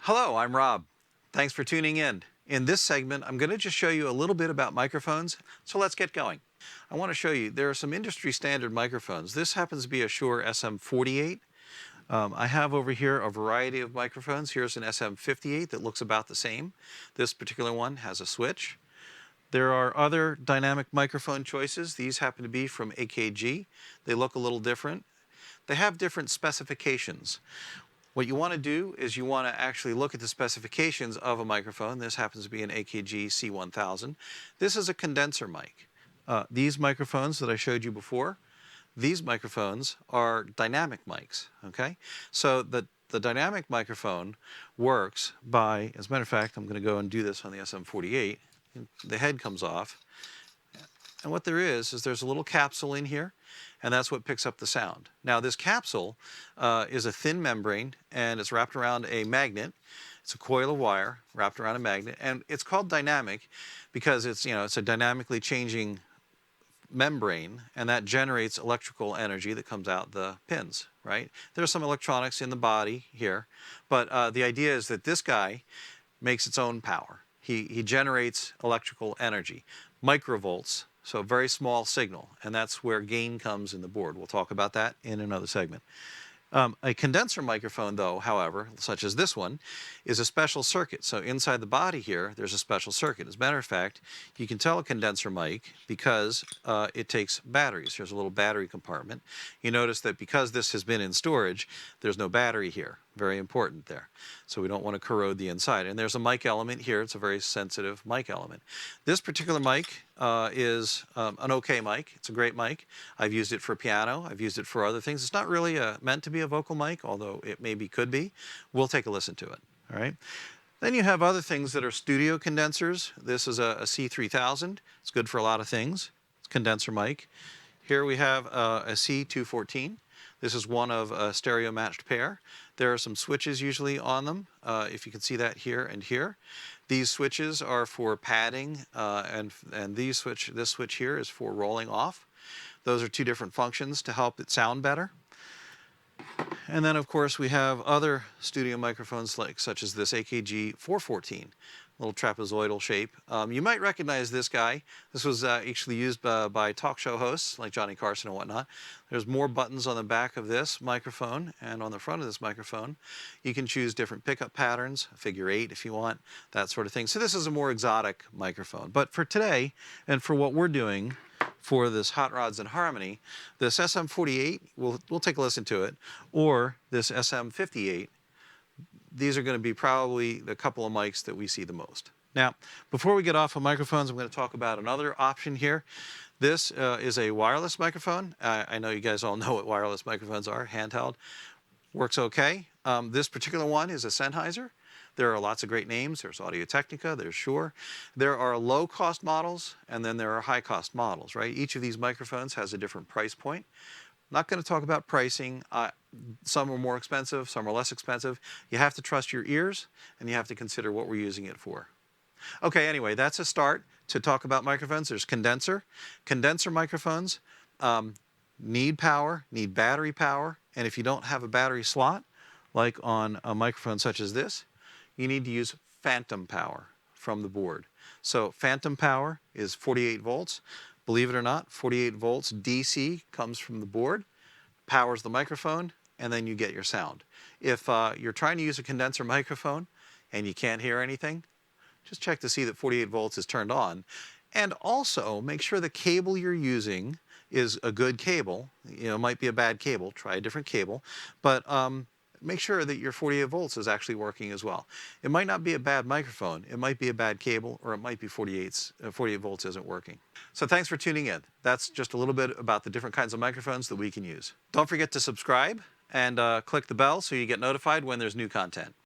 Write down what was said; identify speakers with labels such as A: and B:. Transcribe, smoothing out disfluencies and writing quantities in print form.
A: Hello, I'm Rob. Thanks for tuning in. In this segment, I'm going to just show you a little bit about microphones, so let's get going. I want to show you, there are some industry standard microphones. This happens to be a Shure SM48. I have over here a variety of microphones. Here's an SM58 that looks about the same. This particular one has a switch. There are other dynamic microphone choices. These happen to be from AKG. They look a little different. They have different specifications. What you want to do is you want to actually look at the specifications of a microphone. This happens to be an AKG C1000. This is a condenser mic. These microphones that I showed you before, these microphones are dynamic mics, okay? So the dynamic microphone works by, as a matter of fact, I'm going to go and do this on the SM48. The head comes off. And what there is there's a little capsule in here, and that's what picks up the sound. Now this capsule is a thin membrane, and it's wrapped around a magnet. It's a coil of wire wrapped around a magnet, and it's called dynamic because it's a dynamically changing membrane, and that generates electrical energy that comes out the pins, right? There's some electronics in the body here, but the idea is that this guy makes its own power. He generates electrical energy, microvolts. So very small signal, and that's where gain comes in the board. We'll talk about that in another segment. A condenser microphone, though, however, such as this one, is a special circuit. So inside the body here, there's a special circuit. As a matter of fact, you can tell a condenser mic because it takes batteries. There's a little battery compartment. You notice that because this has been in storage, there's no battery here. Very important there. So we don't want to corrode the inside. And there's a mic element here. It's a very sensitive mic element. This particular mic is an okay mic. It's a great mic. I've used it for piano. I've used it for other things. It's not really meant to be a vocal mic, although it maybe could be. We'll take a listen to it. All right. Then you have other things that are studio condensers. This is a C3000. It's good for a lot of things. It's a condenser mic. Here we have a C214. This is one of a stereo matched pair. There are some switches usually on them, if you can see that here and here. These switches are for padding, and this switch here is for rolling off. Those are two different functions to help it sound better. And then, of course, we have other studio microphones such as this AKG 414, little trapezoidal shape. You might recognize this guy. This was actually used by talk show hosts like Johnny Carson and whatnot. There's more buttons on the back of this microphone and on the front of this microphone. You can choose different pickup patterns, figure 8 if you want, that sort of thing. So this is a more exotic microphone. But for today, and for what we're doing, for this Hot Rods in Harmony, this SM48, we'll take a listen to it, or this SM58. These are going to be probably the couple of mics that we see the most. Now, before we get off of microphones, I'm going to talk about another option here. This is a wireless microphone. I know you guys all know what wireless microphones are, handheld. Works okay. This particular one is a Sennheiser. There are lots of great names. There's Audio-Technica, there's Shure. There are low-cost models, and then there are high-cost models, right? Each of these microphones has a different price point. I'm not going to talk about pricing. Some are more expensive, some are less expensive. You have to trust your ears, and you have to consider what we're using it for. Okay, anyway, that's a start to talk about microphones. There's condenser. Condenser microphones need power, need battery power, and if you don't have a battery slot, like on a microphone such as this, you need to use phantom power from the board. So phantom power is 48 volts. Believe it or not, 48 volts DC comes from the board, powers the microphone, and then you get your sound. If you're trying to use a condenser microphone and you can't hear anything, just check to see that 48 volts is turned on. And also make sure the cable you're using is a good cable. It might be a bad cable, try a different cable. But make sure that your 48 volts is actually working as well. It might not be a bad microphone, it might be a bad cable, or it might be 48 volts isn't working. So thanks for tuning in. That's just a little bit about the different kinds of microphones that we can use. Don't forget to subscribe and click the bell so you get notified when there's new content.